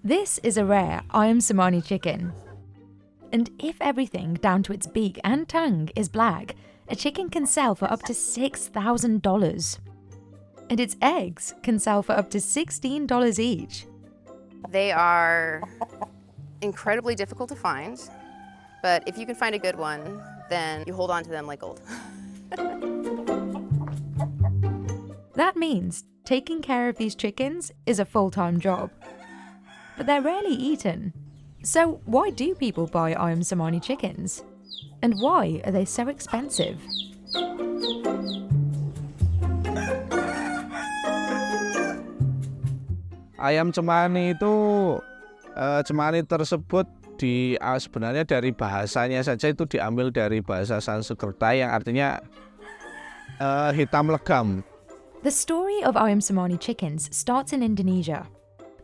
This is a rare Ayam Cemani chicken. And if everything down to its beak and tongue is black, a chicken can sell for up to $6,000. And its eggs can sell for up to $16 each. They are incredibly difficult to find, but if you can find a good one, then you hold on to them like gold. That means taking care of these chickens is a full-time job. But they're rarely eaten. So why do people buy Ayam Cemani chickens? And why are they so expensive? Ayam cemani itu cemani tersebut sebenarnya dari bahasanya saja itu diambil dari bahasa Sanskerta yang artinya hitam legam. The story of Ayam Cemani chickens starts in Indonesia.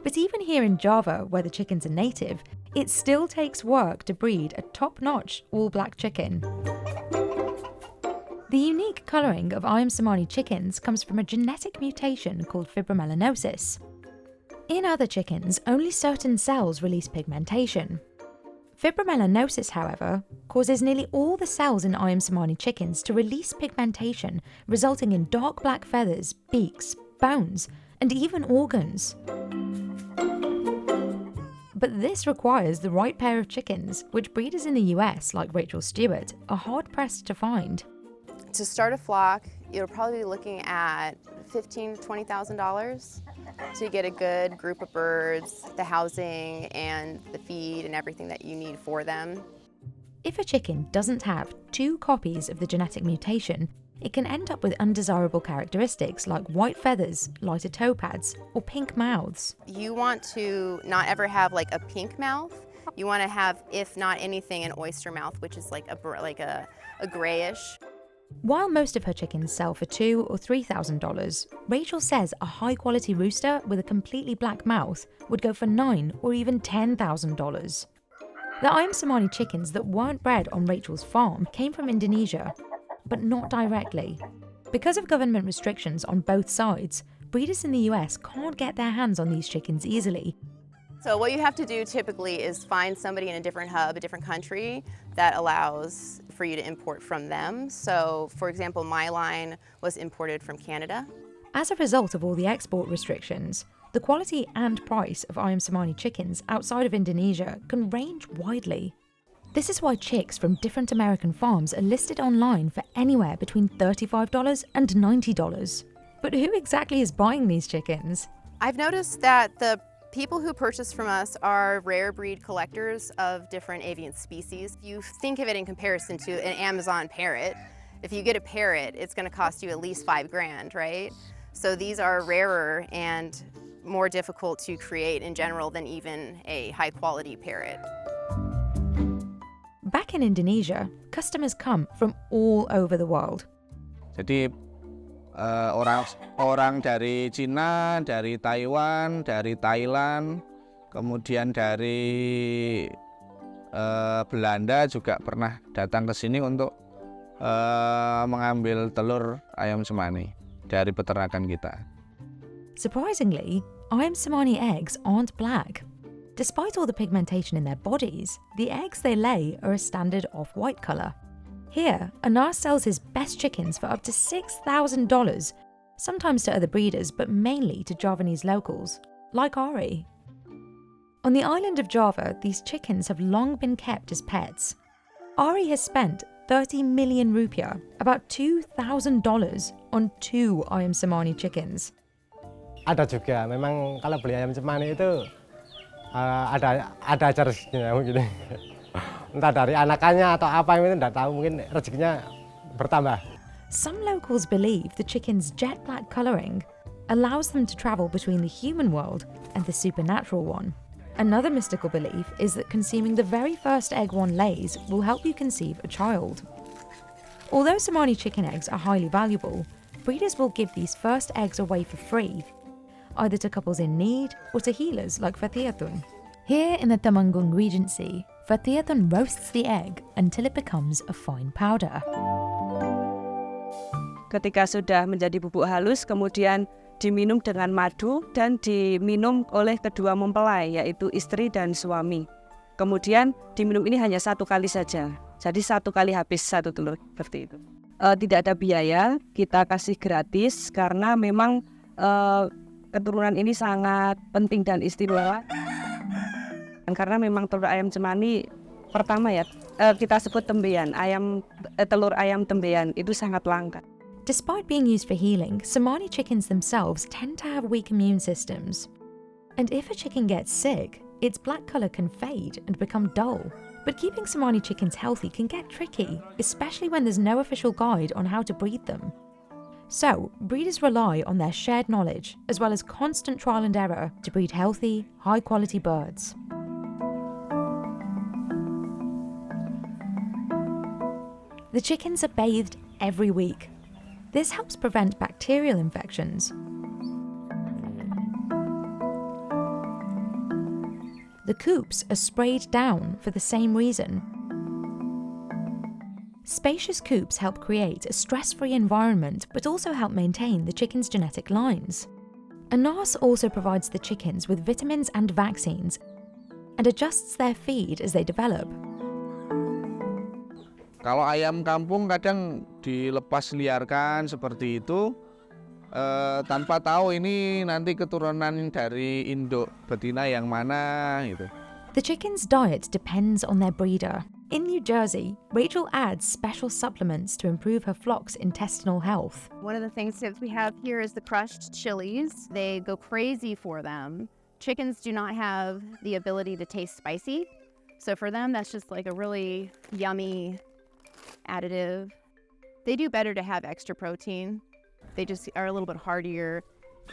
But even here in Java, where the chickens are native, it still takes work to breed a top-notch all-black chicken. The unique colouring of Ayam Cemani chickens comes from a genetic mutation called fibromelanosis. In other chickens, only certain cells release pigmentation. Fibromelanosis, however, causes nearly all the cells in Ayam Cemani chickens to release pigmentation, resulting in dark black feathers, beaks, bones, and even organs. But this requires the right pair of chickens, which breeders in the US, like Rachel Stewart, are hard-pressed to find. To start a flock, you're probably be looking at $15,000 to $20,000 to get a good group of birds, the housing and the feed and everything that you need for them. If a chicken doesn't have 2 copies of the genetic mutation, it can end up with undesirable characteristics like white feathers, lighter toe pads, or pink mouths. You want to not ever have like a pink mouth. You want to have, if not anything, an oyster mouth, which is like a grayish. While most of her chickens sell for $2,000 or $3,000, Rachel says a high-quality rooster with a completely black mouth would go for $9,000 or even $10,000. The Ayam Cemani chickens that weren't bred on Rachel's farm came from Indonesia, but not directly. Because of government restrictions on both sides, breeders in the US can't get their hands on these chickens easily. So what you have to do typically is find somebody in a different hub, a different country, that allows for you to import from them. So, for example, my line was imported from Canada. As a result of all the export restrictions, the quality and price of Ayam Cemani chickens outside of Indonesia can range widely. This is why chicks from different American farms are listed online for anywhere between $35 and $90. But who exactly is buying these chickens? I've noticed that the people who purchase from us are rare breed collectors of different avian species. You think of it in comparison to an Amazon parrot. If you get a parrot, it's going to cost you at least $5,000, right? So these are rarer and more difficult to create in general than even a high-quality parrot. Back in Indonesia, customers come from all over the world. Jadi orang dari Cina, dari Taiwan, dari Thailand, kemudian dari Belanda juga pernah datang ke sini untuk mengambil telur ayam cemani dari peternakan kita. Surprisingly, Ayam Cemani eggs aren't black. Despite all the pigmentation in their bodies, the eggs they lay are a standard off-white colour. Here, Anar sells his best chickens for up to $6,000, sometimes to other breeders but mainly to Javanese locals, like Ari. On the island of Java, these chickens have long been kept as pets. Ari has spent 30 million rupiah, about $2,000, on 2 Ayam Cemani chickens. Ada juga, memang kalau beli ayam cemani itu ada aja rezekinya mungkin. Entah dari anakannya atau apa itu enggak tahu, mungkin rezekinya bertambah. Some locals believe the chicken's jet black colouring allows them to travel between the human world and the supernatural one. Another mystical belief is that consuming the very first egg one lays will help you conceive a child. Although Cemani chicken eggs are highly valuable, breeders will give these first eggs away for free, either to couples in need or to healers like Fathiatun. Here in the Temanggung Regency, Fathiatun roasts the egg until it becomes a fine powder. Ketika sudah menjadi bubuk halus, kemudian diminum dengan madu dan diminum oleh kedua mempelai, yaitu istri dan suami. Kemudian diminum ini hanya 1 kali saja, jadi 1 kali habis 1 telur, seperti itu. Tidak ada biaya, kita kasih gratis karena memang keturunan ini sangat penting dan istimewa. Karena memang telur ayam cemani pertama ya, kita sebut tembean, telur ayam tembean itu sangat langka. Despite being used for healing, Cemani chickens themselves tend to have weak immune systems. And if a chicken gets sick, its black colour can fade and become dull. But keeping Cemani chickens healthy can get tricky, especially when there's no official guide on how to breed them. So, breeders rely on their shared knowledge, as well as constant trial and error, to breed healthy, high-quality birds. The chickens are bathed every week. This helps prevent bacterial infections. The coops are sprayed down for the same reason. Spacious coops help create a stress-free environment, but also help maintain the chicken's genetic lines. A nurse also provides the chickens with vitamins and vaccines and adjusts their feed as they develop. Kalau ayam kampung kadang dilepas liarkan seperti itu, tanpa tahu ini nanti keturunan dari induk betina yang mana gitu. The chicken's diet depends on their breeder. In New Jersey, Rachel adds special supplements to improve her flock's intestinal health. One of the things that we have here is the crushed chilies. They go crazy for them. Chickens do not have the ability to taste spicy. So for them, that's just like a really yummy additive. They do better to have extra protein. They just are a little bit hardier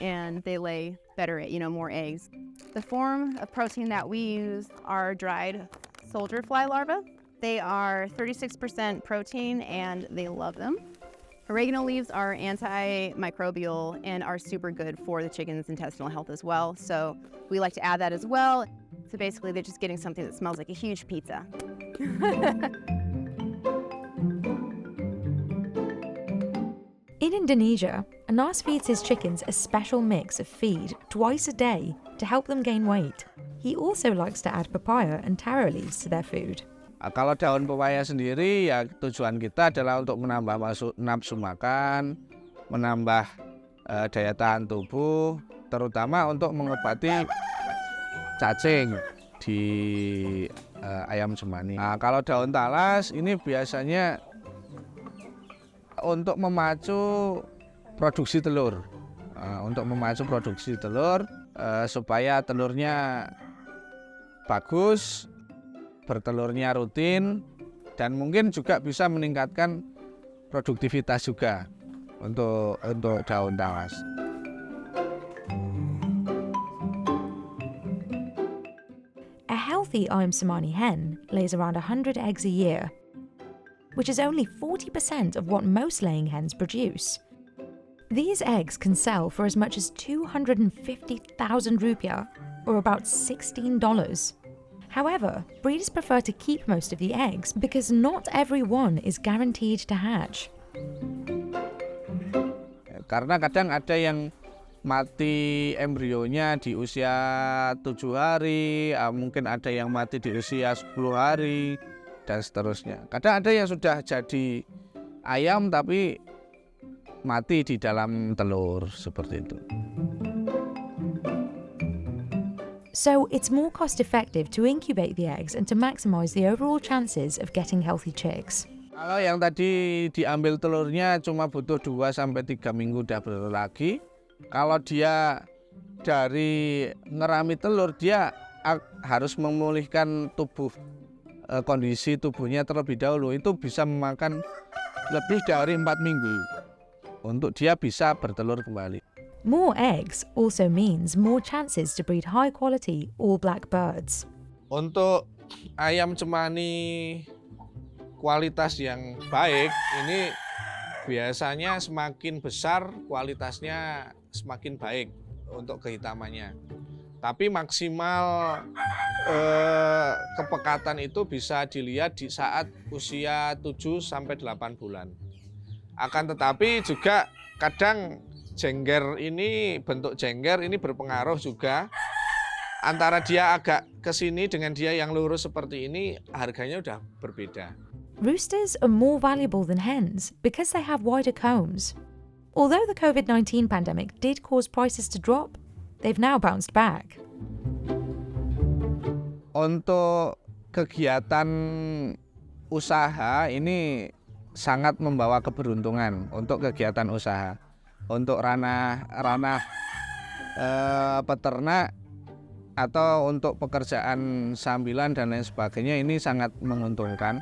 and they lay better, more eggs. The form of protein that we use are dried soldier fly larvae. They are 36% protein and they love them. Oregano leaves are antimicrobial and are super good for the chicken's intestinal health as well. So we like to add that as well. So basically they're just getting something that smells like a huge pizza. In Indonesia, a nurse feeds his chickens a special mix of feed twice a day to help them gain weight. He also likes to add papaya and taro leaves to their food. Kalau daun pepaya sendiri ya tujuan kita adalah untuk menambah nafsu makan, menambah daya tahan tubuh, terutama untuk mengobati cacing di ayam cemani. Nah, kalau daun talas ini biasanya untuk memacu produksi telur, supaya telurnya bagus, bertelurnya rutin, dan mungkin juga bisa meningkatkan produktivitas juga untuk daun talas. A healthy Ayam Cemani hen lays around 100 eggs a year, which is only 40% of what most laying hens produce. These eggs can sell for as much as 250,000 rupiah, or about $16. However, breeders prefer to keep most of the eggs because not every one is guaranteed to hatch. Karena kadang ada yang mati embrionya di usia 7 hari, mungkin ada yang mati di usia 10 hari, dan seterusnya. Kadang ada yang sudah jadi ayam tapi mati di dalam telur, seperti itu. So it's more cost-effective to incubate the eggs and to maximize the overall chances of getting healthy chicks. Kalau yang tadi diambil telurnya cuma butuh 2-3 minggu udah bertelur lagi. Kalau dia dari ngerami telur, dia harus memulihkan kondisi tubuhnya terlebih dahulu. Itu bisa memakan lebih dari 4 minggu untuk dia bisa bertelur kembali. More eggs also means more chances to breed high-quality all-black birds. Untuk ayam cemani kualitas yang baik, ini biasanya semakin besar kualitasnya semakin baik untuk kehitamannya. Tapi maksimal kepekatan itu bisa dilihat di saat usia 7-8 bulan. Akan tetapi juga kadang jengger ini, bentuk jengger ini berpengaruh juga. Antara dia agak ke sini dengan dia yang lurus seperti ini, harganya udah berbeda. Roosters are more valuable than hens because they have wider combs. Although the COVID-19 pandemic did cause prices to drop, they've now bounced back. Untuk kegiatan usaha ini sangat membawa keberuntungan untuk kegiatan usaha. Untuk ranah peternak atau untuk pekerjaan sambilan dan lain sebagainya ini sangat menguntungkan.